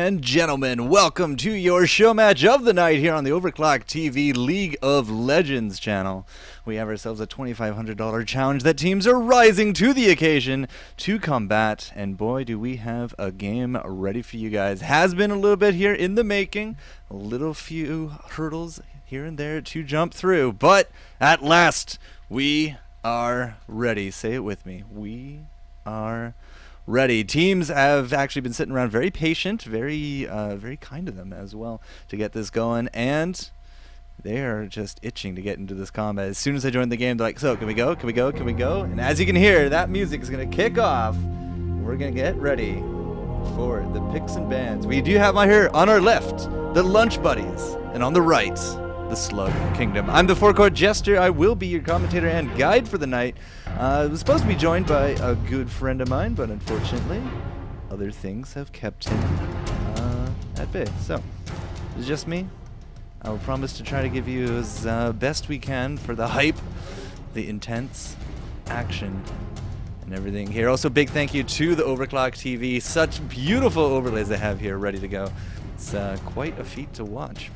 and gentlemen, welcome to your show match of the night here on the OverClockTV League of Legends channel. We have ourselves a $2,500 challenge that teams are rising to the occasion to combat, and boy do we have a game ready for you guys. Has been a little bit here in the making, a little few hurdles here and there to jump through, but at last we are ready. Say it with me. We are ready. Teams have actually been sitting around very patient, very kind to them as well to get this going, and they are just itching to get into this combat. As soon as I joined the game, they're like, so can we go, can we go, can we go? And as you can hear, that music is going to kick off. We're going to get ready for the picks and bans. We do have here on our left the Lunch Buddies, and on the right the Slug Kingdom. I'm the FourCourtJester. I will be your commentator and guide for the night. I was supposed to be joined by a good friend of mine, but unfortunately other things have kept him at bay. So it's just me. I will promise to try to give you as best we can for the hype, the intense action, and everything here. Also, big thank you to the OverClockTV. Such beautiful overlays they have here ready to go. It's quite a feat to watch.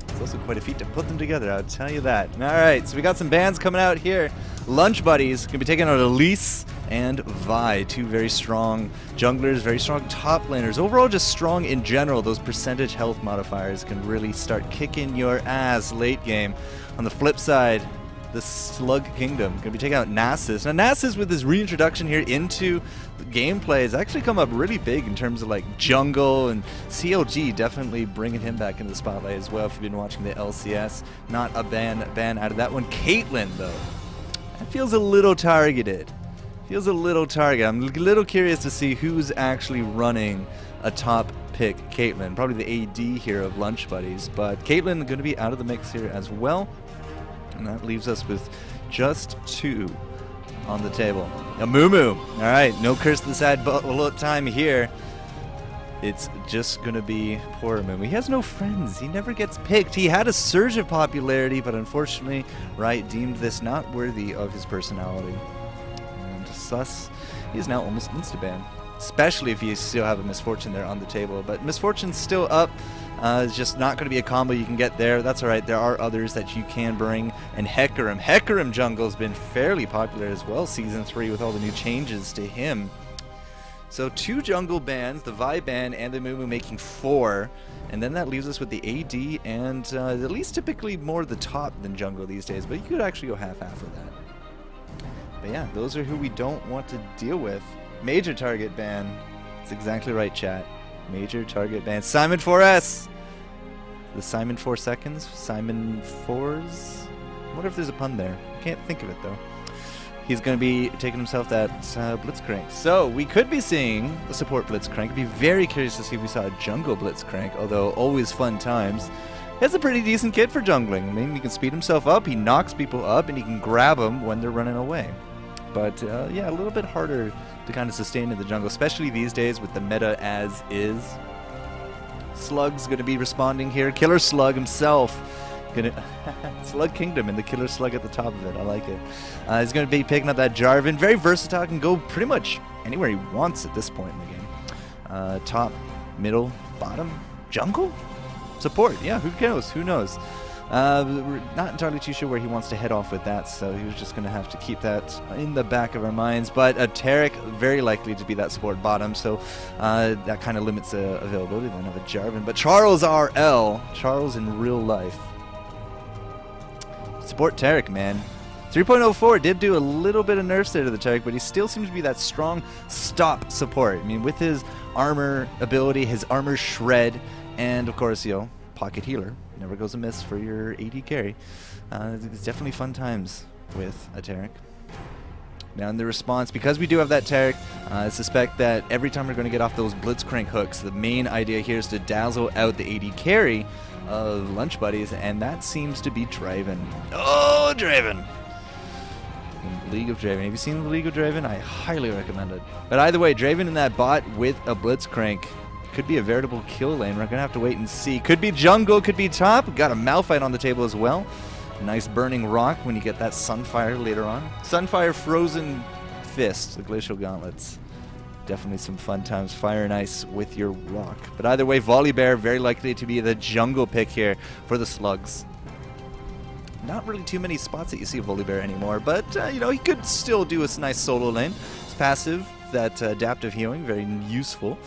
It's also quite a feat to put them together, I'll tell you that. Alright, so we got some bands coming out here. Lunch Buddies going to be taking out Elise and Vi, two very strong junglers, very strong top laners. Overall, just strong in general. Those percentage health modifiers can really start kicking your ass late game. On the flip side, the Slug Kingdom going to be taking out Nasus. Now, Nasus, with his reintroduction here into the gameplay, has actually come up really big in terms of like jungle, and CLG definitely bringing him back into the spotlight as well. If you've been watching the LCS, not a ban out of that one. Caitlyn, though, that feels a little targeted. Feels a little targeted. I'm a little curious to see who's actually running a top pick Caitlyn. Probably the AD here of Lunch Buddies, but Caitlyn going to be out of the mix here as well. And that leaves us with just two on the table. A Moo. All right, no curse to the side bullet time here. It's just going to be poor Moo. He has no friends. He never gets picked. He had a surge of popularity, but unfortunately, Riot deemed this not worthy of his personality. And thus, he is now almost insta-banned. Especially if you still have a Misfortune there on the table. But Misfortune's still up. It's just not going to be a combo you can get there. That's alright. There are others that you can bring. And Hecarim jungle has been fairly popular as well Season 3 with all the new changes to him. So 2 jungle bans, the Vi ban and the Moo making 4. And then that leaves us with the AD and at least typically more the top than jungle these days. But you could actually go half-half with that. But yeah, those are who we don't want to deal with. Major target ban. That's exactly right, chat. Major target ban. Simon 4S! The Simon 4 seconds? Simon 4s? I wonder if there's a pun there. Can't think of it, though. He's going to be taking himself that Blitzcrank. So, we could be seeing a support Blitzcrank. I'd be very curious to see if we saw a jungle Blitzcrank, although always fun times. He has a pretty decent kit for jungling. I mean, he can speed himself up, he knocks people up, and he can grab them when they're running away. But, yeah, a little bit harder to kind of sustain in the jungle, especially these days with the meta as is. Slug's going to be responding here. Killer Slug himself. Slug Kingdom and the Killer Slug at the top of it. I like it. He's going to be picking up that Jarvan. Very versatile. Can go pretty much anywhere he wants at this point in the game. Top, middle, bottom, jungle? Support. Yeah, who knows? Who knows? We're not entirely too sure where he wants to head off with that, so he was just going to have to keep that in the back of our minds. But a Taric, very likely to be that support bottom, so that kind of limits the availability then of a Jarvan. But Charles RL, Charles in real life. Support Taric, man. 3.04 did do a little bit of nerfs there to the Taric, but he still seems to be that strong stop support. I mean, with his armor ability, his armor shred, and of course, you know, pocket healer. Never goes amiss for your AD carry. It's definitely fun times with a Taric. Now in the response, because we do have that Taric, I suspect that every time we're going to get off those Blitzcrank hooks, the main idea here is to dazzle out the AD carry of Lunch Buddies, and that seems to be Draven. Oh, Draven! League of Draven. Have you seen the League of Draven? I highly recommend it. But either way, Draven in that bot with a Blitzcrank could be a veritable kill lane. We're going to have to wait and see. Could be jungle, could be top. We've got a Malphite on the table as well. Nice burning rock when you get that Sunfire later on. Sunfire Frozen Fist, the Glacial Gauntlets. Definitely some fun times. Fire and Ice with your rock. But either way, Volibear very likely to be the jungle pick here for the Slugs. Not really too many spots that you see Volibear anymore, but you know, he could still do a nice solo lane. It's passive, that adaptive healing, very useful.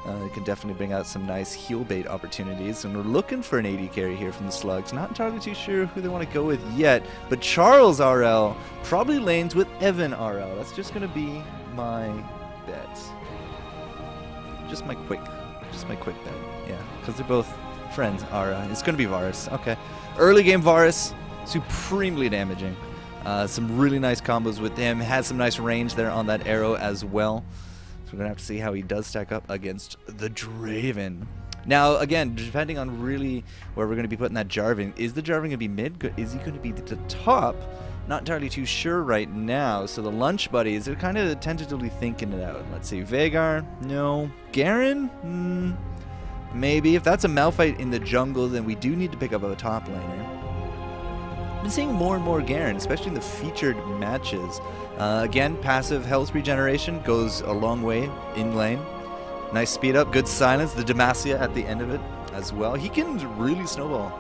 It can definitely bring out some nice heal bait opportunities, and we're looking for an AD carry here from the Slugs. Not entirely too sure who they want to go with yet, but Charles RL probably lanes with Evan RL. That's just going to be my bet. Just my quick bet. Yeah, because they're both friends. It's going to be Varus. Okay, early game Varus, supremely damaging. Some really nice combos with him. Has some nice range there on that arrow as well. So we're going to have to see how he does stack up against the Draven. Now, again, depending on really where we're going to be putting that Jarvan, is the Jarvan going to be mid? Is he going to be the top? Not entirely too sure right now. So the Lunch Buddies are kind of tentatively thinking it out. Let's see. Veigar? No. Garen? Maybe. If that's a Malphite in the jungle, then we do need to pick up a top laner. I've been seeing more and more Garen, especially in the featured matches. Again, passive health regeneration goes a long way in lane. Nice speed up, good silence. The Demacia at the end of it as well. He can really snowball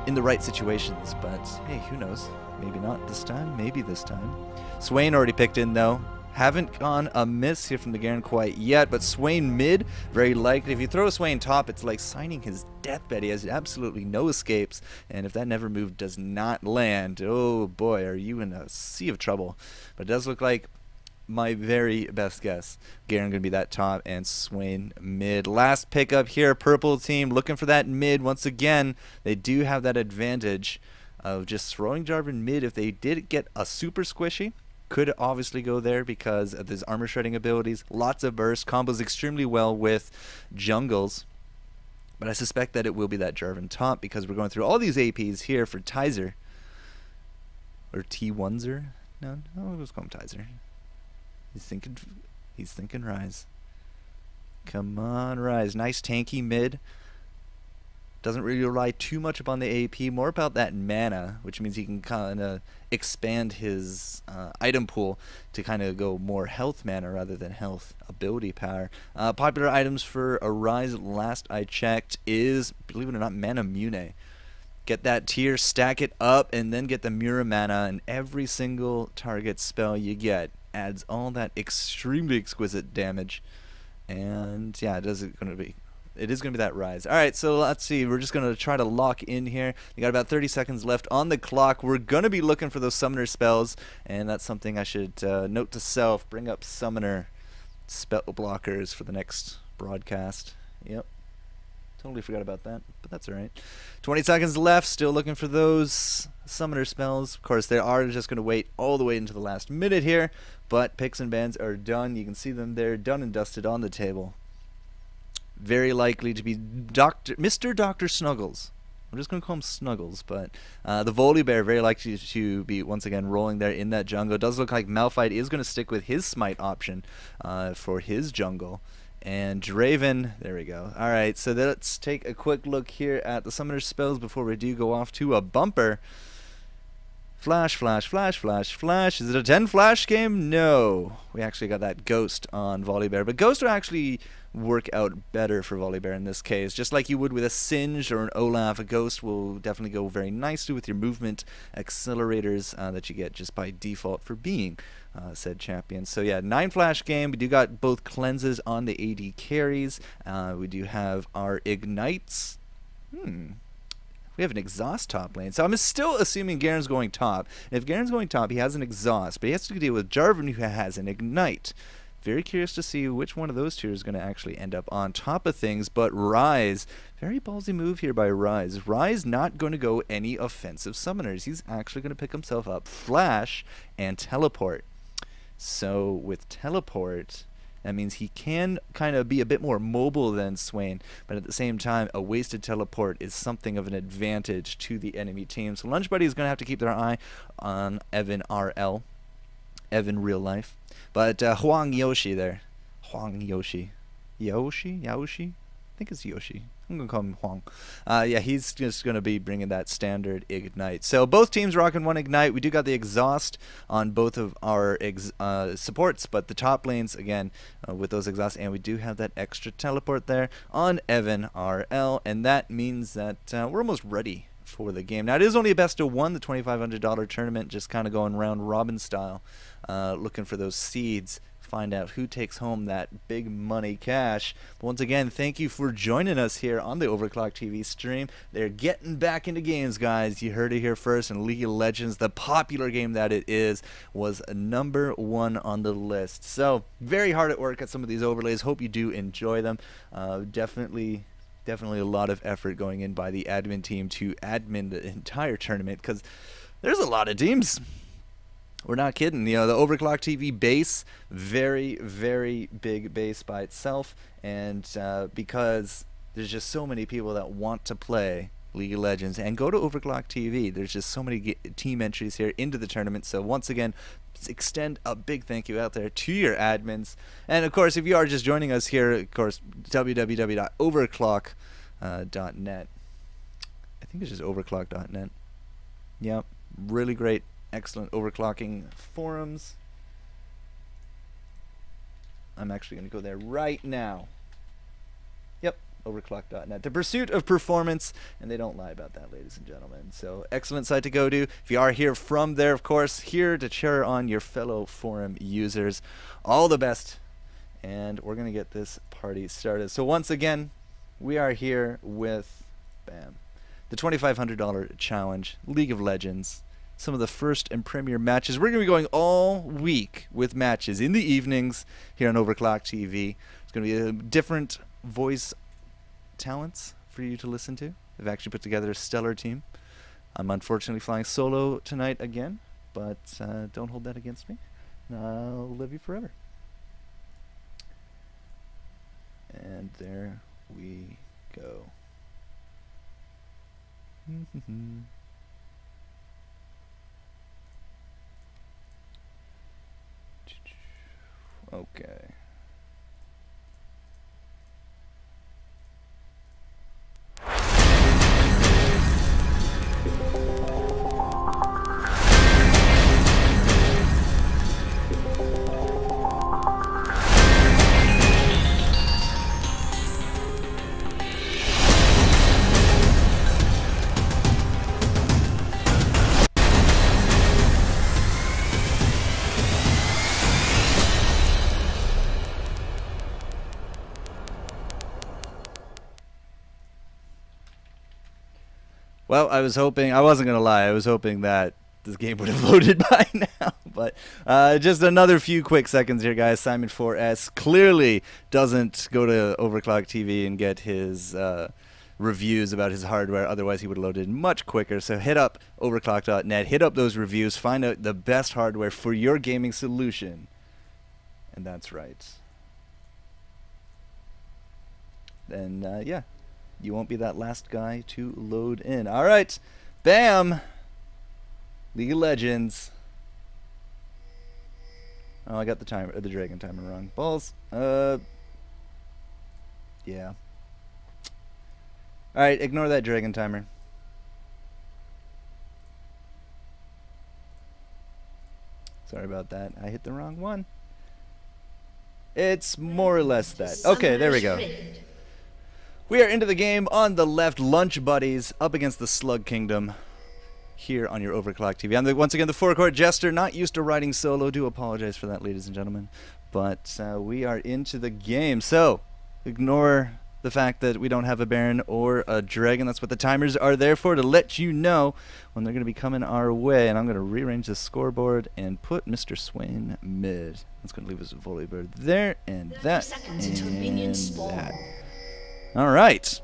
in the right situations, but hey, who knows? Maybe not this time, maybe this time. Swain already picked in though. Haven't gone amiss here from the Garen quite yet, but Swain mid, very likely. If you throw Swain top, it's like signing his deathbed. He has absolutely no escapes, and if that never move does not land, oh boy, are you in a sea of trouble. But it does look like my very best guess. Garen going to be that top, and Swain mid. Last pickup here, purple team looking for that mid. Once again, they do have that advantage of just throwing Jarvan mid. If they did get a super squishy, could obviously go there because of his armor shredding abilities. Lots of burst, combos extremely well with jungles. But I suspect that it will be that Jarvan top because we're going through all these APs here for Tizer. Or T1zer? No, let's call him Tizer. He's thinking Rise. Come on, Rise. Nice tanky mid. Doesn't really rely too much upon the AP, more about that mana, which means he can kind of expand his item pool to kind of go more health mana rather than health ability power. Popular items for a Rise, last I checked, is, believe it or not, Mana Mune. Get that tier, stack it up, and then get the Mura mana, and every single target spell you get adds all that extremely exquisite damage. And yeah, it is going to be that Rise. Alright, so let's see. We're just going to try to lock in here. You got about 30 seconds left on the clock. We're going to be looking for those summoner spells, and that's something I should note to self. Bring up summoner spell blockers for the next broadcast. Yep. Totally forgot about that, but that's alright. 20 seconds left. Still looking for those summoner spells. Of course, they are just going to wait all the way into the last minute here, but picks and bans are done. You can see them there, done and dusted on the table. Very likely to be Mr. Dr. Snuggles. I'm just going to call him Snuggles, but the Volibear very likely to be once again rolling there in that jungle. It does look like Malphite is going to stick with his smite option for his jungle. And Draven, there we go. Alright, so let's take a quick look here at the summoner spells before we do go off to a bumper. Flash, flash, flash, flash, flash. Is it a 10 flash game? No. We actually got that Ghost on Volibear. But Ghost will actually work out better for Volibear in this case. Just like you would with a Singe or an Olaf, a Ghost will definitely go very nicely with your movement accelerators that you get just by default for being said champion. So yeah, 9 flash game. We do got both cleanses on the AD carries. We do have our ignites. We have an exhaust top lane. So I'm still assuming Garen's going top. And if Garen's going top, he has an exhaust, but he has to deal with Jarvan, who has an ignite. Very curious to see which one of those two is going to actually end up on top of things. But Rise, very ballsy move here by Rise. Rise not going to go any offensive summoners. He's actually going to pick himself up Flash and Teleport. So with Teleport, that means he can kind of be a bit more mobile than Swain, but at the same time, a wasted Teleport is something of an advantage to the enemy team. So Lunch Buddy is going to have to keep their eye on Evan RL, Evan real life. But Huang Yoshi there. Huang Yoshi. Yoshi? I think it's Yoshi. I'm going to call him Huang. Yeah, he's just going to be bringing that standard Ignite. So both teams rocking one Ignite. We do got the exhaust on both of our supports, but the top lanes, again, with those exhausts. And we do have that extra teleport there on Evan RL. And that means that we're almost ready for the game. Now, it is only a best of one, the $2,500 tournament, just kind of going round robin style, looking for those seeds. Find out who takes home that big money cash. But once again, thank you for joining us here on the Overclock TV stream. They're getting back into games, guys. You heard it here first, and League of Legends, the popular game that it is, was #1 on the list. So very hard at work at some of these overlays. Hope you do enjoy them. Definitely a lot of effort going in by the admin team to admin the entire tournament, because there's a lot of teams. We're not kidding. You know, the Overclock TV base, very, very big base by itself, and because there's just so many people that want to play League of Legends and go to Overclock TV. There's just so many team entries here into the tournament. So once again, extend a big thank you out there to your admins. And of course, if you are just joining us here, of course, www.overclock.net. I think it's just overclock.net. Yep, really great. Excellent overclocking forums. I'm actually going to go there right now. Yep, overclock.net. The pursuit of performance, and they don't lie about that, ladies and gentlemen. So, excellent site to go to. If you are here from there, of course, here to cheer on your fellow forum users. All the best, and we're going to get this party started. So, once again, we are here with, bam, the $2,500 challenge, League of Legends. Some of the first and premier matches. We're going to be going all week with matches in the evenings here on Overclock TV. It's going to be different voice talents for you to listen to. They've actually put together a stellar team. I'm unfortunately flying solo tonight again, but don't hold that against me. I'll live you forever. And there we go. Okay. Well, I was hoping, I wasn't going to lie, I was hoping that this game would have loaded by now. But just another few quick seconds here, guys. Simon4S clearly doesn't go to Overclock TV and get his reviews about his hardware. Otherwise, he would have loaded much quicker. So hit up overclock.net, hit up those reviews, find out the best hardware for your gaming solution. And that's right. Then, yeah. You won't be that last guy to load in. All right, bam. League of Legends. Oh, I got the timer, the dragon timer wrong. Balls. Yeah. All right, ignore that dragon timer. Sorry about that. I hit the wrong one. It's more or less that. Okay, there we go. We are into the game on the left. Lunch Buddies up against the Slug Kingdom here on your Overclock TV. I'm once again the FourCourtJester, not used to riding solo. Do apologize for that, ladies and gentlemen. But we are into the game. So ignore the fact that we don't have a Baron or a Dragon. That's what the timers are there for, to let you know when they're going to be coming our way. And I'm going to rearrange the scoreboard and put Mr. Swain mid. That's going to leave us a Volleybird there, and that, and that. All right.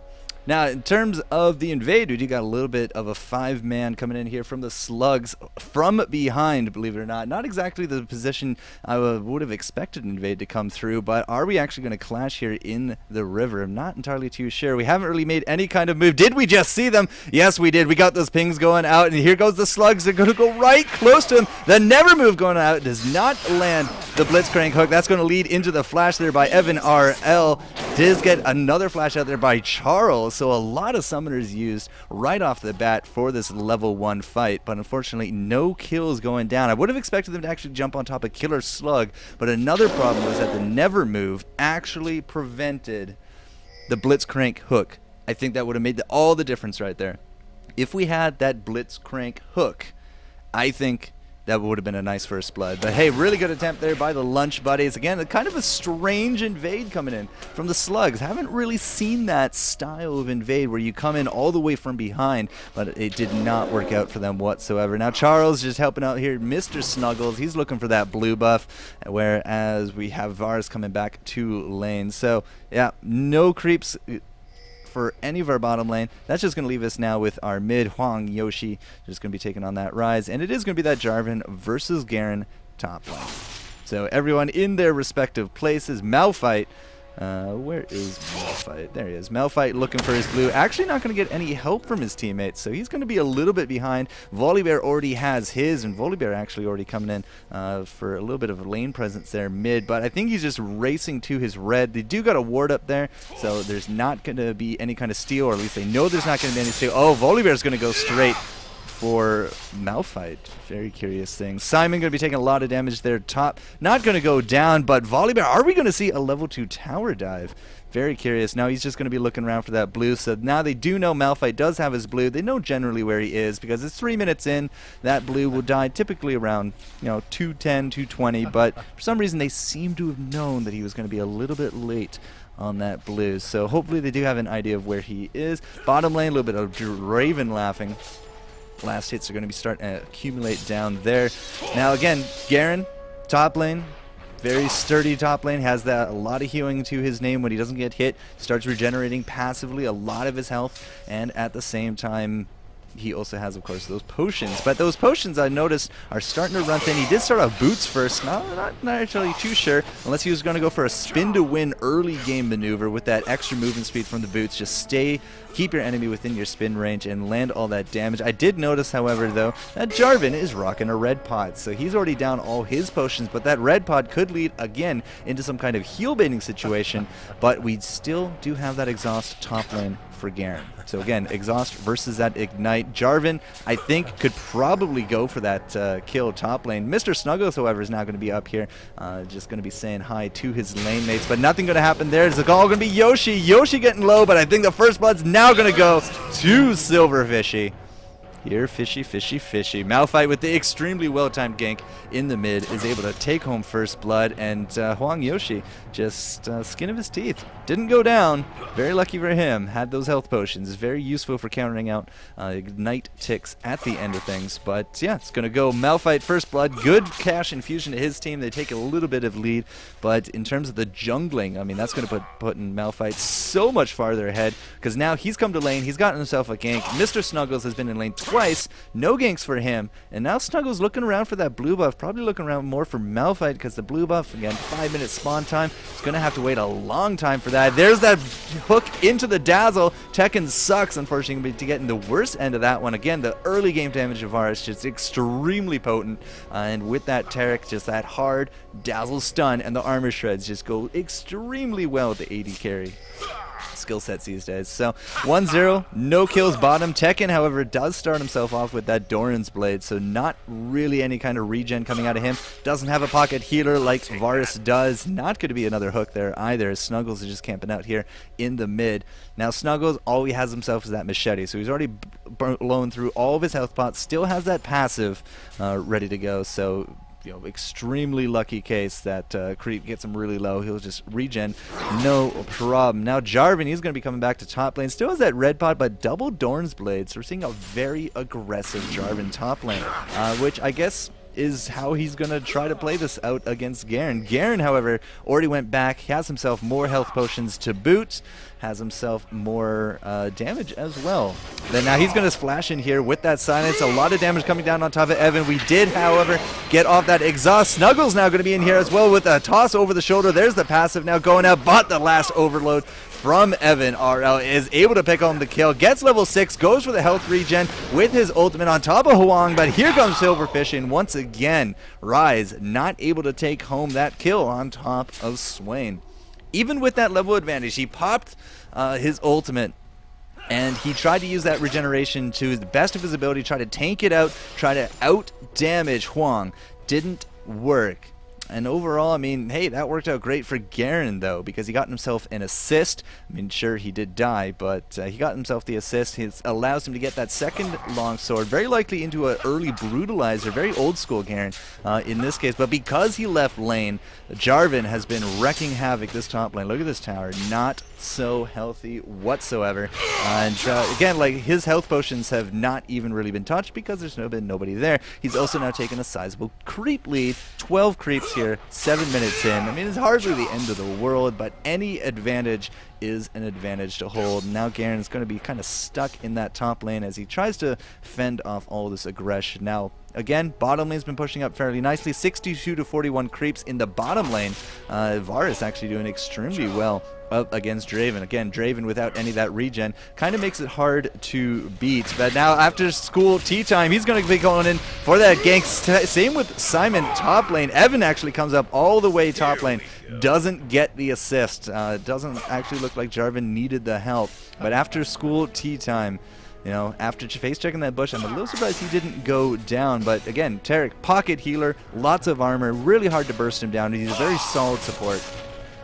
Now, in terms of the invade, we do got a little bit of a 5-man coming in here from the Slugs from behind, believe it or not. Not exactly the position I would have expected an invade to come through, but are we actually going to clash here in the river? I'm not entirely too sure. We haven't really made any kind of move. Did we just see them? Yes, we did. We got those pings going out, and here goes the Slugs. They're going to go right close to him. The never move going out does not land. the Blitzcrank hook. That's going to lead into the flash there by Evan RL. Does get another flash out there by Charles. So a lot of summoners used right off the bat for this level 1 fight. But unfortunately, no kills going down. I would have expected them to actually jump on top of Killer Slug. But another problem was that the Never move actually prevented the Blitzcrank hook. I think that would have made all the difference right there. If we had that Blitzcrank hook, I think that would have been a nice first blood. But hey, really good attempt there by the Lunch Buddies. Again, kind of a strange invade coming in from the Slugs. Haven't really seen that style of invade where you come in all the way from behind, but it did not work out for them whatsoever. Now Charles just helping out here. Mr. Snuggles, he's looking for that blue buff, whereas we have Vars coming back to lane. So yeah, no creeps for any of our bottom lane. That's just going to leave us now with our mid, Huang Yoshi, just going to be taking on that Rise, and it is going to be that Jarvan versus Garen top lane. So everyone in their respective places. Malphite, where is Malphite? There he is. Malphite looking for his blue. Actually not going to get any help from his teammates, so he's going to be a little bit behind. Volibear already has his, and Volibear actually already coming in for a little bit of a lane presence there mid, but I think he's just racing to his red. They do got a ward up there, so there's not going to be any kind of steal, or at least they know there's not going to be any steal. Oh, Volibear's going to go straight for Malphite. Very curious thing. Simon going to be taking a lot of damage there. Top not going to go down, but Volibear, are we going to see a level 2 tower dive? Very curious. Now he's just going to be looking around for that blue. So now they do know Malphite does have his blue. They know generally where he is because it's 3 minutes in. That blue will die typically around 210, 220, but for some reason they seem to have known that he was going to be a little bit late on that blue. So hopefully they do have an idea of where he is. Bottom lane, a little bit of Draven laughing. Last hits are going to be starting to accumulate down there. Now again, Garen, top lane, very sturdy top lane, has that a lot of healing to his name when he doesn't get hit, starts regenerating passively a lot of his health, and at the same time he also has, of course, those potions. But those potions, I noticed, are starting to run thin. He did start off boots first. Not actually too sure, unless he was going to go for a spin-to-win early game maneuver with that extra movement speed from the boots. Just keep your enemy within your spin range and land all that damage. I did notice, however, though, that Jarvan is rocking a red pod. So he's already down all his potions, but that red pod could lead, again, into some kind of heal baiting situation. But we still do have that exhaust top lane for Garen. So again, exhaust versus that ignite. Jarvan, I think, could probably go for that kill top lane. Mr. Snuggles, however, is now going to be up here, just going to be saying hi to his lane mates, but nothing going to happen there. It's all going to be Yoshi. Yoshi getting low, but I think the first blood's now going to go to Silverfishy. Here, fishy, fishy, fishy. Malphite with the extremely well-timed gank in the mid is able to take home first blood, and Huang Yoshi just skin of his teeth. Didn't go down. Very lucky for him. Had those health potions. Very useful for countering out ignite ticks at the end of things. But yeah, it's going to go Malphite first blood. Good cash infusion to his team. They take a little bit of lead, but in terms of the jungling, I mean, that's going to put Malphite so much farther ahead, because now he's come to lane. He's gotten himself a gank. Mr. Snuggles has been in lane twice, no ganks for him, and now Snuggles looking around for that blue buff, probably looking around more for Malphite, because the blue buff, again, 5-minute spawn time, he's going to have to wait a long time for that. There's that hook into the dazzle. Tekken sucks, unfortunately, to get in the worst end of that one. Again, the early game damage of ours just extremely potent, and with that Taric, just that hard dazzle stun, and the armor shreds just go extremely well with the AD carry skill sets these days. So 1-0, no kills bottom. Tekken, however, does start himself off with that Doran's Blade, so not really any kind of regen coming out of him. Doesn't have a pocket healer like Varus does. Not going to be another hook there either, as Snuggles is just camping out here in the mid. Now Snuggles, all he has himself is that machete, so he's already blown through all of his health pots, still has that passive ready to go, so extremely lucky case that creep gets him really low. He'll just regen, no problem. Now Jarvan, he's going to be coming back to top lane. Still has that red pod, but double Dorn's Blade. So we're seeing a very aggressive Jarvan top lane, which I guess is how he's going to try to play this out against Garen. Garen, however, already went back. He has himself more health potions to boot. Has himself more damage as well. Then now he's going to flash in here with that silence. A lot of damage coming down on top of Evan. We did, however, get off that exhaust. Snuggles now going to be in here as well with a toss over the shoulder. There's the passive now going out, but the last overload from Evan. RL is able to pick home the kill, gets level 6, goes for the health regen with his ultimate on top of Hwang, but here comes Silverfish, and once again, Rise not able to take home that kill on top of Swain. Even with that level advantage, he popped his ultimate, and he tried to use that regeneration to the best of his ability, try to tank it out, try to out-damage Hwang. Didn't work. And overall, I mean, hey, that worked out great for Garen, though, because he got himself an assist. I mean, sure, he did die, but he got himself the assist. It allows him to get that second longsword, very likely into an early brutalizer, very old-school Garen in this case. But because he left lane, Jarvan has been wrecking havoc this top lane. Look at this tower, not so healthy whatsoever. And again, like, his health potions have not even really been touched because there's been nobody there. He's also now taken a sizable creep lead, 12 creeps here, 7 minutes in. I mean, it's hardly the end of the world, but any advantage is an advantage to hold. Now Garen's going to be kind of stuck in that top lane as he tries to fend off all this aggression. Now, again, bottom lane's been pushing up fairly nicely, 62 to 41 creeps in the bottom lane. Varus actually doing extremely well up against Draven. Again, Draven without any of that regen kind of makes it hard to beat. But now after school tea time, he's going to be going in for that gank. Same with Simon top lane. Evan actually comes up all the way top lane. Doesn't get the assist. Doesn't actually look like Jarvan needed the help. But after school tea time, you know, after face checking that bush, I'm a little surprised he didn't go down. But again, Taric, pocket healer, lots of armor, really hard to burst him down. He's a very solid support.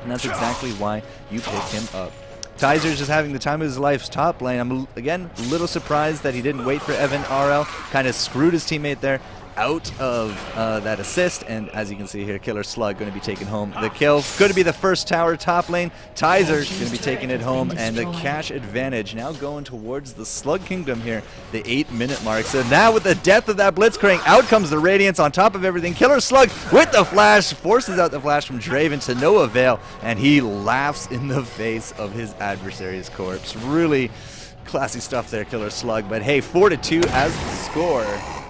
And that's exactly why you pick him up. Tyzer's just having the time of his life's top lane. I'm, again, a little surprised that he didn't wait for Evan RL. Kind of screwed his teammate there out of that assist, and as you can see here, Killer Slug going to be taking home the kill. Going to be the first tower top lane. Tyzer going to be taking it home, and the cash advantage now going towards the Slug Kingdom here, the 8-minute mark. So now with the death of that Blitzcrank, out comes the Radiance on top of everything. Killer Slug with the flash, forces out the flash from Draven to no avail, and he laughs in the face of his adversary's corpse. Really classy stuff there, Killer Slug, but hey, 4-2 as the score.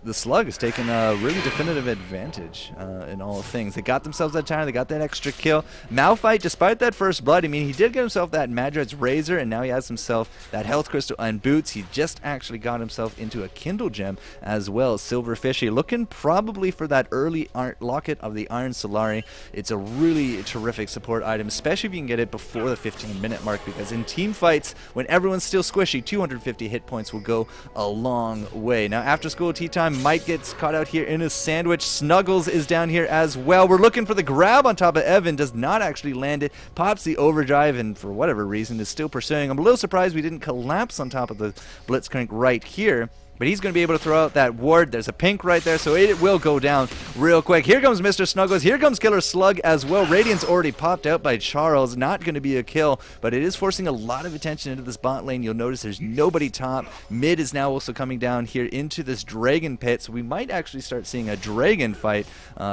The Slug has taken a really definitive advantage in all things. They got themselves that tower, they got that extra kill. Malphite, despite that first blood, I mean, he did get himself that Madred's Razor, and now he has himself that Health Crystal and Boots. He just actually got himself into a Kindle Gem as well. Silverfishy looking probably for that early Locket of the Iron Solari. It's a really terrific support item, especially if you can get it before the 15-minute mark, because in team fights, when everyone's still squishy, 250 hit points will go a long way. Now, after school tea time, Mike gets caught out here in a sandwich. Snuggles is down here as well. We're looking for the grab on top of Evan. Does not actually land it. Pops the overdrive, and for whatever reason is still pursuing. I'm a little surprised we didn't collapse on top of the Blitzcrank right here. But he's going to be able to throw out that ward. There's a pink right there, so it will go down real quick. Here comes Mr. Snuggles. Here comes Killer Slug as well. Radiant's already popped out by Charles. Not going to be a kill, but it is forcing a lot of attention into this bot lane. You'll notice there's nobody top. Mid is now also coming down here into this dragon pit, so we might actually start seeing a dragon fight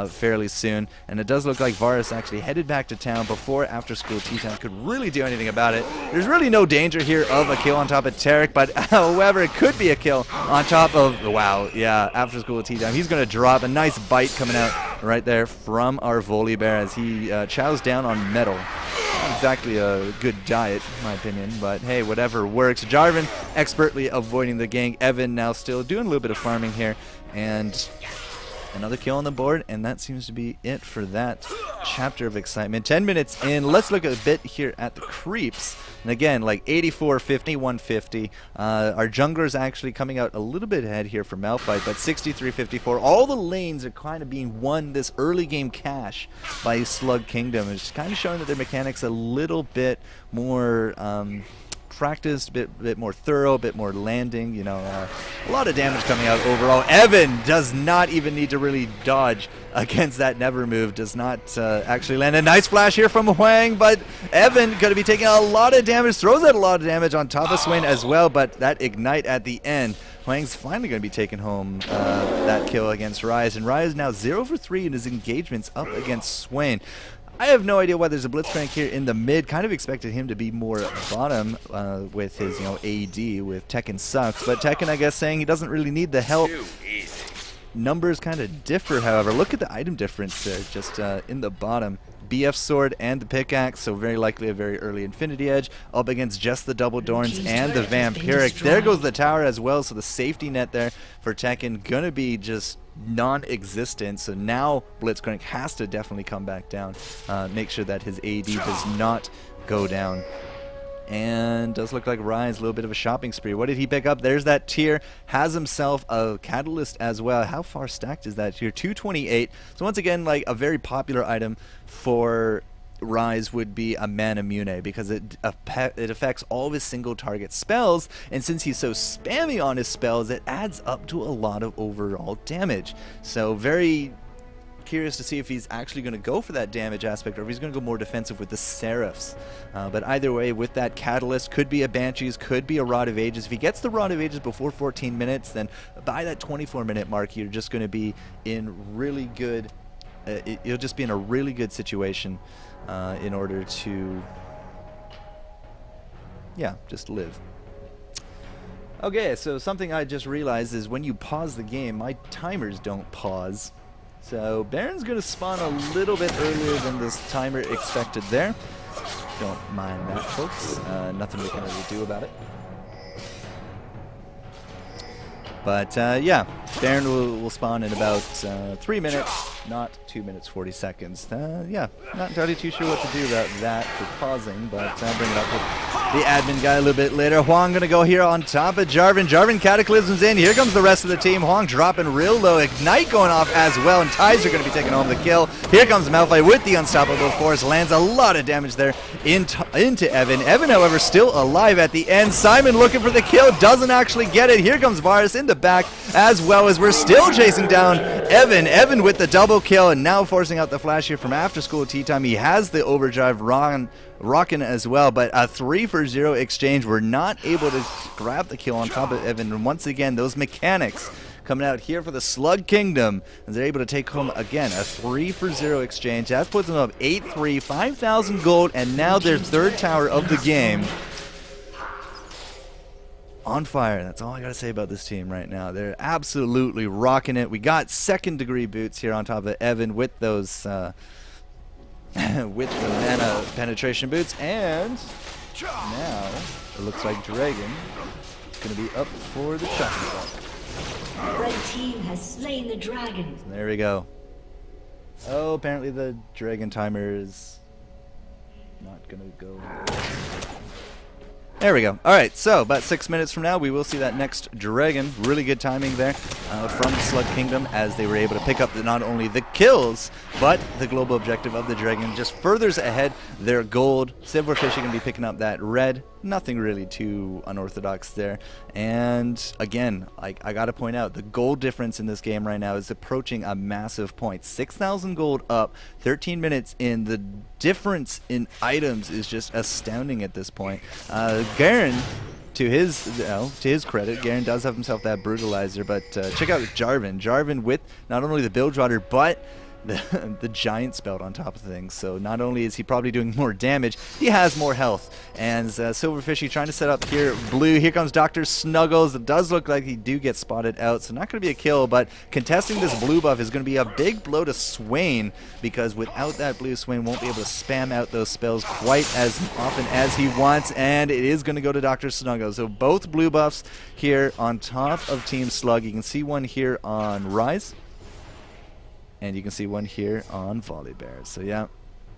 fairly soon. And it does look like Varus actually headed back to town before after school tea time could really do anything about it. There's really no danger here of a kill on top of Taric, but however, it could be a kill on top of, wow, yeah, after school tea time. He's going to drop a nice bite coming out right there from our Volibear as he chows down on metal. Not exactly a good diet, in my opinion, but hey, whatever works. Jarvan expertly avoiding the gank. Evan now still doing a little bit of farming here, and another kill on the board, and that seems to be it for that chapter of excitement. 10 minutes in. Let's look a bit here at the creeps. And again, like 84, 50, 150. Our jungler's actually coming out a little bit ahead here for Malphite, but 63, 54. All the lanes are kind of being won this early game cash by Slug Kingdom. It's kind of showing that their mechanics a little bit more practiced, a bit more thorough, a bit more landing, you know, a lot of damage coming out overall. Evan does not even need to really dodge against that never move, does not actually land. A nice flash here from Hwang, but Evan going to be taking a lot of damage, throws out a lot of damage on top of Swain as well, but that ignite at the end, Hwang's finally going to be taking home that kill against Rise, and Rise now 0 for 3 in his engagements up against Swain. I have no idea why there's a Blitzcrank here in the mid. Kind of expected him to be more bottom with his, you know, AD with Tekken sucks. But Tekken, I guess, saying he doesn't really need the help. Numbers kind of differ, however. Look at the item difference there, just in the bottom. BF sword and the pickaxe, so very likely a very early Infinity Edge, up against just the double Dorns and the Vampiric. There goes the tower as well, so the safety net there for Tekken gonna be just non-existent. So now Blitzcrank has to definitely come back down, make sure that his AD does not go down. And does look like Ryan's a little bit of a shopping spree. What did he pick up? There's that tier. Has himself a catalyst as well. How far stacked is that tier? 228. So once again, like a very popular item for Rise would be a Mana Mune, because it affects all of his single target spells, and since he's so spammy on his spells, it adds up to a lot of overall damage. So very curious to see if he's actually going to go for that damage aspect, or if he's going to go more defensive with the Seraphs. But either way, with that catalyst, could be a Banshees, could be a Rod of Ages. If he gets the Rod of Ages before 14 minutes, then by that 24-minute mark, you're just going to be in really good, you'll just be in a really good situation in order to, yeah, just live. Okay, so something I just realized is when you pause the game, my timers don't pause. So Baron's going to spawn a little bit earlier than this timer expected there. Don't mind that, folks. Nothing we can really do about it. But yeah, Baron will spawn in about 3 minutes, not 2 minutes 40 seconds. Yeah, not entirely too sure what to do about that for pausing, but I'll bring it up with the admin guy a little bit later. Huang gonna go here on top of Jarvan. Jarvan Cataclysm's in. Here comes the rest of the team. Huang dropping real low. Ignite going off as well, and Tizer gonna be taking home the kill. Here comes Malphite with the Unstoppable Force. Lands a lot of damage there into Evan. Evan, however, still alive at the end. Simon looking for the kill, doesn't actually get it. Here comes Varus in the back, as well as we're still chasing down Evan. Evan with the double kill, and now forcing out the flash here from After School Tea Time. He has the overdrive rocking as well, but a 3-for-0 exchange. We're not able to grab the kill on top of Evan, and once again, those mechanics coming out here for the Slug Kingdom, and they're able to take home, again, a 3-for-0 exchange. That puts them up 8-3, 5,000 gold, and now their third tower of the game on fire. That's all I gotta say about this team right now. They're absolutely rocking it. We got second-degree boots here on top of Evan with those with the mana penetration boots, and now it looks like Dragon is gonna be up for the chopping block. Red team has slain the dragon. So there we go. Oh, apparently the Dragon timer is not gonna go. There we go. Alright, so about 6 minutes from now, we will see that next Dragon. Really good timing there from Slug Kingdom, as they were able to pick up not only the kills, but the global objective of the Dragon just furthers ahead their gold. Silverfish are going to be picking up that red. Nothing really too unorthodox there. And again, I got to point out, the gold difference in this game right now is approaching a massive point. 6,000 gold up, 13 minutes in. The difference in items is just astounding at this point. Garen, to his credit, Garen does have himself that brutalizer, but check out Jarvan. Jarvan with not only the Bilgewater, but the giant spell on top of things. So not only is he probably doing more damage, he has more health. And Silverfishy trying to set up here. Blue, here comes Dr. Snuggles. It does look like he do get spotted out, so not going to be a kill, but contesting this blue buff is going to be a big blow to Swain, because without that blue, Swain won't be able to spam out those spells quite as often as he wants, and it is going to go to Dr. Snuggles. So both blue buffs here on top of Team Slug. You can see one here on Rise, and you can see one here on Volley Bears. So yeah,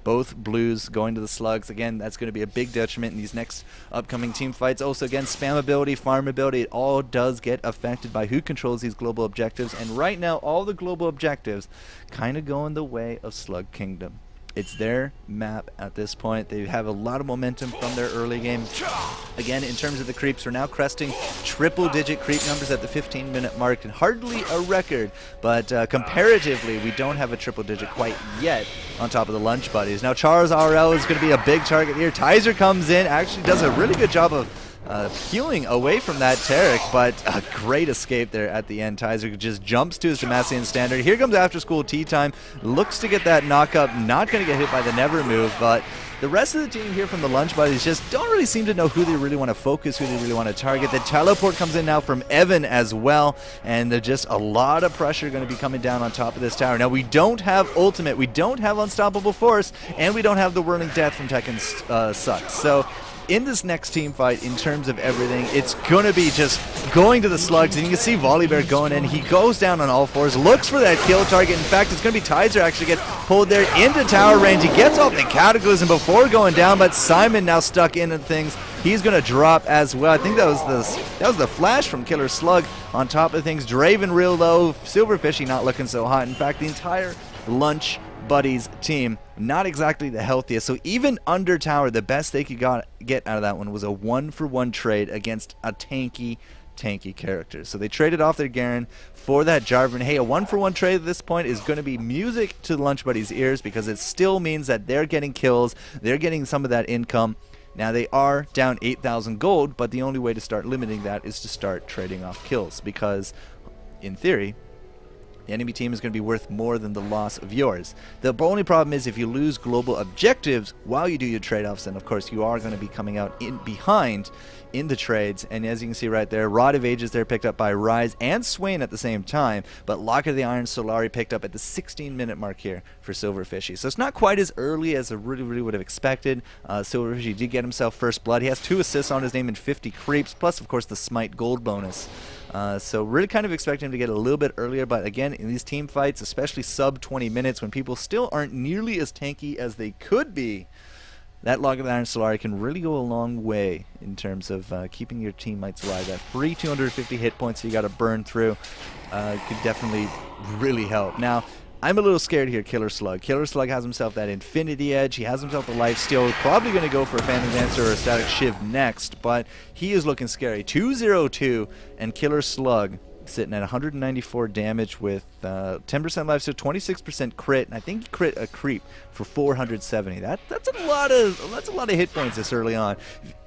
both blues going to the Slugs. Again, that's going to be a big detriment in these next upcoming team fights. Also, again, spam ability, farm ability, it all does get affected by who controls these global objectives. And right now, all the global objectives kind of go in the way of Slug Kingdom. It's their map at this point. They have a lot of momentum from their early game. Again, in terms of the creeps, we're now cresting triple-digit creep numbers at the 15-minute mark, and hardly a record, but comparatively, we don't have a triple-digit quite yet on top of the Lunch Buddies. Now, Charles RL is going to be a big target here. Tizer comes in, actually does a really good job of healing away from that Taric, but a great escape there at the end. Tizer just jumps to his Demacian standard. Here comes After School Tea Time. Looks to get that knock up. Not going to get hit by the Never move, but The rest of the team here from the Lunch Buddies just don't really seem to know who they really want to focus, who they really want to target. The teleport comes in now from Evan as well, and there's just a lot of pressure going to be coming down on top of this tower. Now, we don't have Ultimate, we don't have Unstoppable Force, and we don't have the Whirling Death from Tekken Sucks. So in this next team fight, in terms of everything, it's going to be just going to the Slugs, and you can see Volibear going in. He goes down on all fours, looks for that kill target. In fact, it's going to be Tizer actually gets pulled there into tower range. He gets off the Cataclysm before going down, but Simon now stuck into things. He's going to drop as well. I think that was the flash from Killer Slug on top of things. Draven real low, Silverfishy not looking so hot. In fact, the entire Lunch Buddies team not exactly the healthiest, so even under tower, the best they could get out of that one was a 1-for-1 trade against a tanky character. So they traded off their Garen for that Jarvan. Hey, a 1-for-1 trade at this point is going to be music to the Lunch Buddies' ears, because it still means that they're getting kills, they're getting some of that income. Now, they are down 8,000 gold, but the only way to start limiting that is to start trading off kills, because in theory, the enemy team is going to be worth more than the loss of yours. The only problem is if you lose global objectives while you do your trade-offs, then of course you are going to be coming out behind in the trades. And as you can see right there, Rod of Ages there picked up by Ryze and Swain at the same time, but Locket of the Iron Solari picked up at the 16-minute mark here for Silverfishy. So it's not quite as early as I really would have expected. Silverfishy did get himself first blood. He has 2 assists on his name and 50 creeps, plus of course the Smite gold bonus. So really kind of expect him to get a little bit earlier, but again, in these team fights, especially sub 20 minutes, when people still aren't nearly as tanky as they could be, that Log of the Iron Solari can really go a long way in terms of keeping your teammates alive. That free 250 hit points you got to burn through could definitely really help. Now, I'm a little scared here, Killer Slug. Killer Slug has himself that Infinity Edge. He has himself the Lifesteal. Probably going to go for a Phantom Dancer or a Static Shiv next, but he is looking scary. 202, and Killer Slug sitting at 194 damage with 10% Lifesteal, 26% crit, and I think he crit a creep for 470. That's a lot of hit points this early on.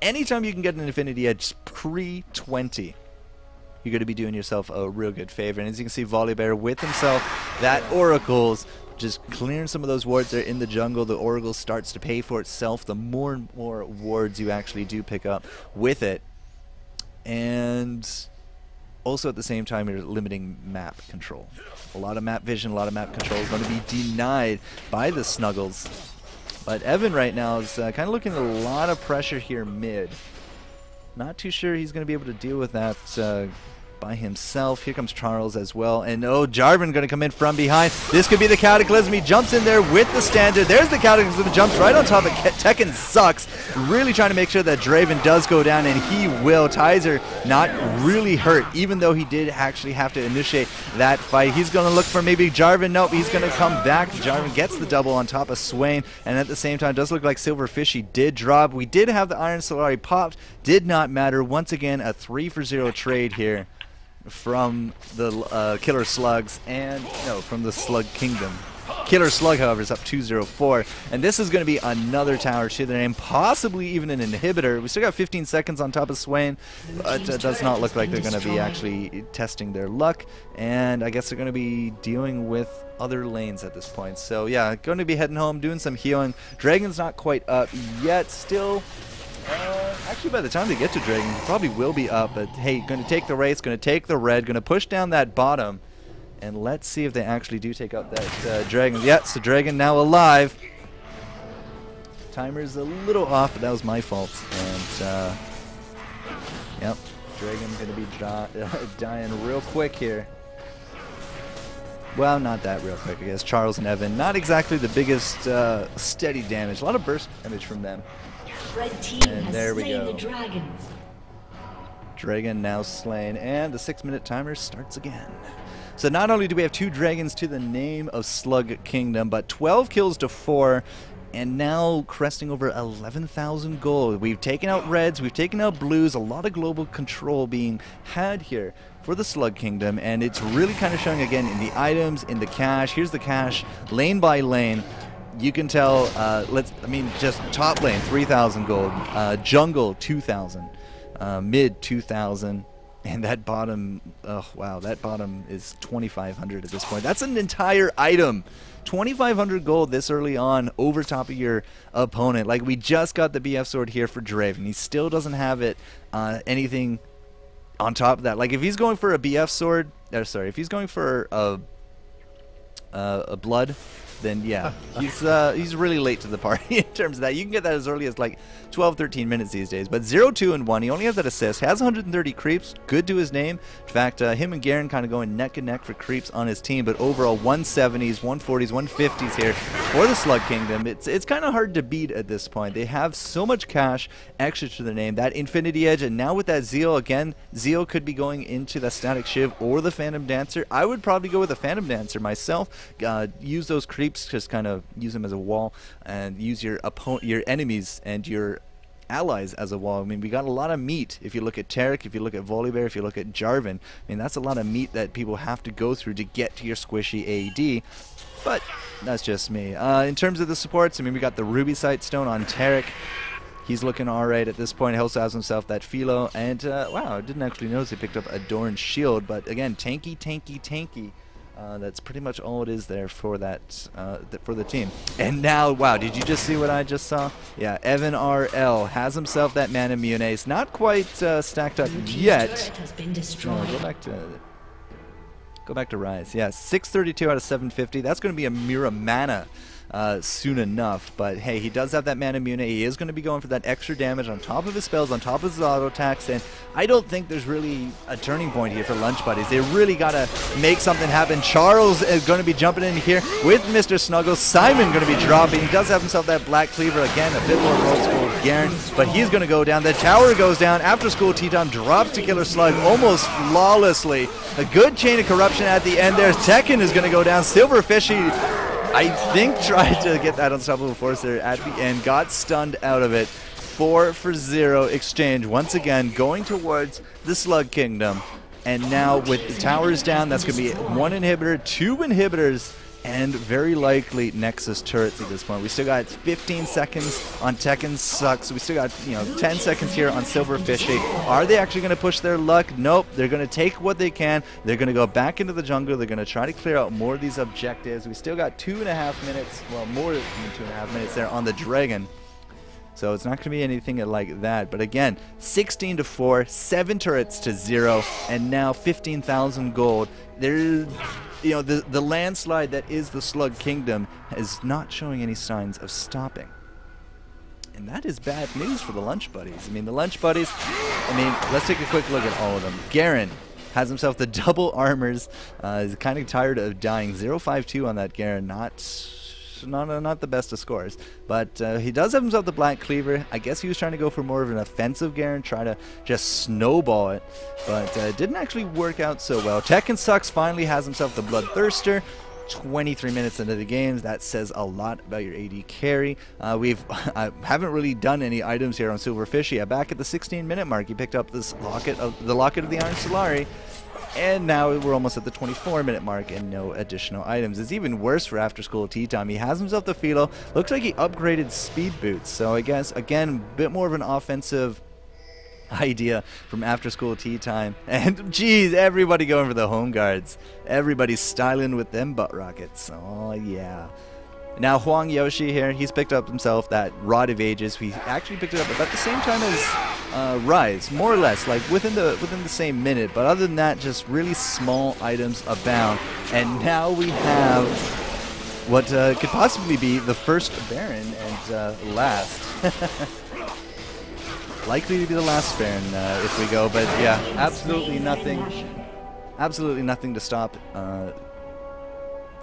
Anytime you can get an Infinity Edge pre-20, you're going to be doing yourself a real good favor. And as you can see, Volibear with himself that Oracles, just clearing some of those wards there in the jungle. The Oracle starts to pay for itself the more and more wards you actually do pick up with it. And also at the same time, you're limiting map control. A lot of map vision, a lot of map control is going to be denied by the Snuggles. But Evan right now is kind of looking at a lot of pressure here mid. Not too sure he's going to be able to deal with that by himself. Here comes Charles as well. And oh, Jarvan going to come in from behind. This could be the Cataclysm. He jumps in there with the standard. There's the Cataclysm. Jumps right on top of Tekken Sucks. Really trying to make sure that Draven does go down, and he will. Tizer not really hurt, even though he did actually have to initiate that fight. He's going to look for maybe Jarvan. Nope, he's going to come back. Jarvan gets the double on top of Swain, and at the same time, it does look like Silverfishy did drop. We did have the Iron Solari popped. Did not matter. Once again, a 3-for-0 trade here from the Killer Slugs, and no, from the Slug Kingdom. Killer Slug, however, is up 2-0-4, and this is going to be another tower to their name, possibly even an inhibitor. We still got 15 seconds on top of Swain, but it does not look like they're going to be actually testing their luck, and I guess they're going to be dealing with other lanes at this point. So yeah, going to be heading home, doing some healing. Dragon's not quite up yet, still. Actually, by the time they get to Dragon, he probably will be up, but hey, going to take the race, going to take the red, going to push down that bottom, and let's see if they actually do take out that Dragon. Yeah, so Dragon now alive. Timer's a little off, but that was my fault. And, yep, Dragon going to be dying real quick here. Well, not that real quick, I guess. Charles and Evan, not exactly the biggest steady damage. A lot of burst damage from them. Red team And has there we slain go. the dragon. Dragon now slain, and the 6-minute timer starts again. So not only do we have 2 dragons to the name of Slug Kingdom, but 12 kills to 4, and now cresting over 11,000 gold. We've taken out reds, we've taken out blues, a lot of global control being had here for the Slug Kingdom, and it's really kind of showing again in the items, in the cash. Here's the cash, lane by lane. You can tell, just top lane, 3,000 gold, jungle, 2,000, mid, 2,000, And that bottom, oh wow, that bottom is 2,500 at this point. That's an entire item. 2,500 gold this early on over top of your opponent. Like, we just got the BF sword here for Draven. He still doesn't have it, anything on top of that. Like, if he's going for a BF sword, or sorry, if he's going for a blood, then yeah, he's really late to the party in terms of that. You can get that as early as like 12, 13 minutes these days. But 0, 2, and 1. He only has that assist. Has 130 creeps. Good to his name. In fact, him and Garen kind of going neck and neck for creeps on his team. But overall, 170s, 140s, 150s here for the Slug Kingdom. It's kind of hard to beat at this point. They have so much cash extra to their name. That Infinity Edge, and now with that Zeal, again, Zeal could be going into the Static Shiv or the Phantom Dancer. I would probably go with the Phantom Dancer myself. Use those creeps, just kind of use them as a wall, and use your enemies and your allies as a wall. I mean, we got a lot of meat. If you look at Taric, if you look at Volibear, if you look at Jarvan, I mean, that's a lot of meat that people have to go through to get to your squishy AD. But that's just me. In terms of the supports, I mean, we got the Ruby Sight Stone on Taric. He's looking alright at this point. He also has himself that Philo, and wow, I didn't actually notice he picked up a Dorn Shield, but again, tanky, tanky, tanky. That's pretty much all it is there for that for the team. And now, wow, did you just see what I just saw? Yeah, Evan RL has himself that Mana Munace. Not quite stacked up yet. Go back to Rise. Yeah, 632 out of 750. That's going to be a Mira Mana soon enough. But hey, he does have that Mana Mune. He is going to be going for that extra damage on top of his spells, on top of his auto attacks. And I don't think there's really a turning point here for Lunch Buddies. They really got to make something happen. Charles is going to be jumping in here with Mr. Snuggles. Simon going to be dropping. He does have himself that Black Cleaver. Again, a bit more old school Garen. But he's going to go down. The tower goes down. After School Tea Time drops to Killer Slug almost flawlessly. A good chain of corruption at the end there. Tekken is going to go down. Silver Fishy, I think, tried to get that unstoppable force there at the end. Got stunned out of it. 4 for 0 exchange. Once again, going towards the Slug Kingdom. And now with the towers down, that's going to be 1 inhibitor, 2 inhibitors, and very likely Nexus turrets at this point. We still got 15 seconds on Tekken Sucks. We still got 10 seconds here on Silver Fishy. Are they actually going to push their luck? Nope. They're going to take what they can. They're going to go back into the jungle. They're going to try to clear out more of these objectives. We still got 2.5 minutes, well, more than 2.5 minutes there on the Dragon. So it's not going to be anything like that. But again, 16 to 4, 7 turrets to 0, and now 15,000 gold. There's, the landslide that is the Slug Kingdom is not showing any signs of stopping. And that is bad news for the Lunch Buddies. I mean, the Lunch Buddies, let's take a quick look at all of them. Garen has himself the double armors. He's kind of tired of dying. 0.52 on that Garen, not the best of scores, but he does have himself the Black Cleaver. I guess he was trying to go for more of an offensive Garen, try to just snowball it, but it didn't actually work out so well. Tekken Sucks finally has himself the Bloodthirster. 23 minutes into the games, that says a lot about your AD carry. I haven't really done any items here on Silver Fishy. Back at the 16-minute mark, he picked up this Locket of the Iron Solari. And now we're almost at the 24-minute mark and no additional items. It's even worse for After School Tea Time. He has himself the Philo. Looks like he upgraded Speed Boots. So I guess, again, a bit more of an offensive idea from After School Tea Time. And, geez, everybody going for the home guards. Everybody's styling with them butt rockets. Oh, yeah. Now Huang Yoshi here, he's picked up himself that Rod of Ages. He actually picked it up about the same time as Rise, more or less, like within the same minute. But other than that, just really small items abound. And now we have what could possibly be the first Baron and last. Likely to be the last Baron if we go. But yeah, absolutely nothing to stop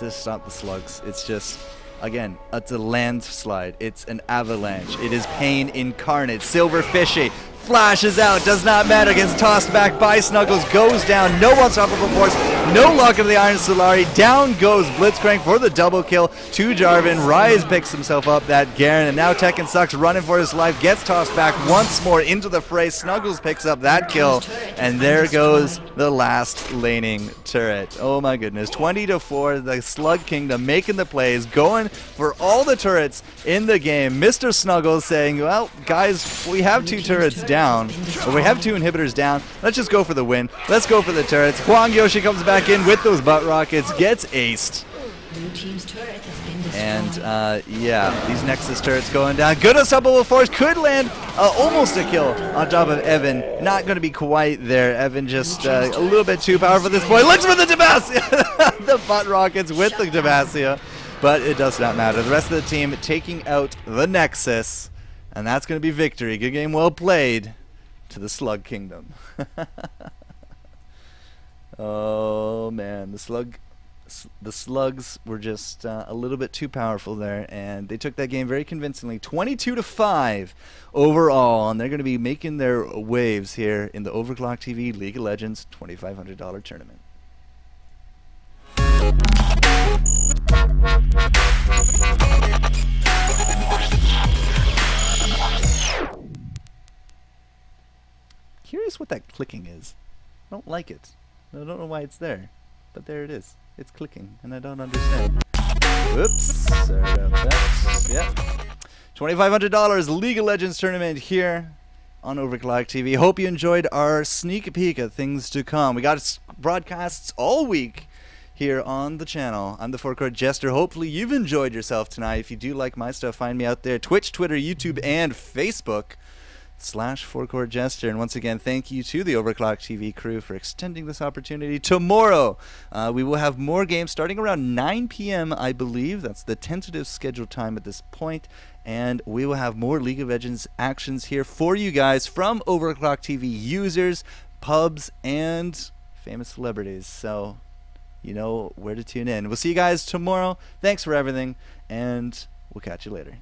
the Slugs. It's just, again, it's a landslide. It's an avalanche. It is pain incarnate. Silver Fishy flashes out. Does not matter. Gets tossed back by Snuggles. Goes down. No unstoppable force. No Locket of the Iron Solari. Down goes Blitzcrank for the double kill to Jarvan. Rise picks himself up that Garen. And now Tekken Sucks running for his life. Gets tossed back once more into the fray. Snuggles picks up that kill. And there goes the last laning turret. Oh my goodness. 20-4, the Slug Kingdom making the plays, going for all the turrets in the game. Mr. Snuggles saying, well, guys, we have 2 turrets down, or we have 2 inhibitors down. Let's just go for the win. Let's go for the turrets. Huang Yoshi comes back in with those butt rockets, gets aced. Blue team's turret has been destroyed. And yeah, these Nexus turrets going down. Good unstoppable force could land almost a kill on top of Evan. Not going to be quite there. Evan just a little bit too powerful at this point. Looks for the Demacia! The butt rockets with the Demacia. But it does not matter. The rest of the team taking out the Nexus. And that's going to be victory. Good game, well played to the Slug Kingdom. Oh man, the Slugs were just a little bit too powerful there, and they took that game very convincingly, 22-5 overall, and they're going to be making their waves here in the Overclock TV League of Legends $2,500 tournament. Curious what that clicking is. I don't like it. I don't know why it's there, but there it is. It's clicking, and I don't understand. Whoops, sorry about that. Yep. $2,500 League of Legends tournament here on Overclock TV. Hope you enjoyed our sneak peek at things to come. We got broadcasts all week here on the channel. I'm the FourCourtJester. Hopefully you've enjoyed yourself tonight. If you do like my stuff, find me out there. Twitch, Twitter, YouTube, and Facebook. /FourCourtJester. And once again, thank you to the Overclock TV crew for extending this opportunity. Tomorrow, we will have more games starting around 9 p.m., I believe. That's the tentative scheduled time at this point. And we will have more League of Legends actions here for you guys from Overclock TV users, pubs, and famous celebrities. So you know where to tune in. We'll see you guys tomorrow. Thanks for everything, and we'll catch you later.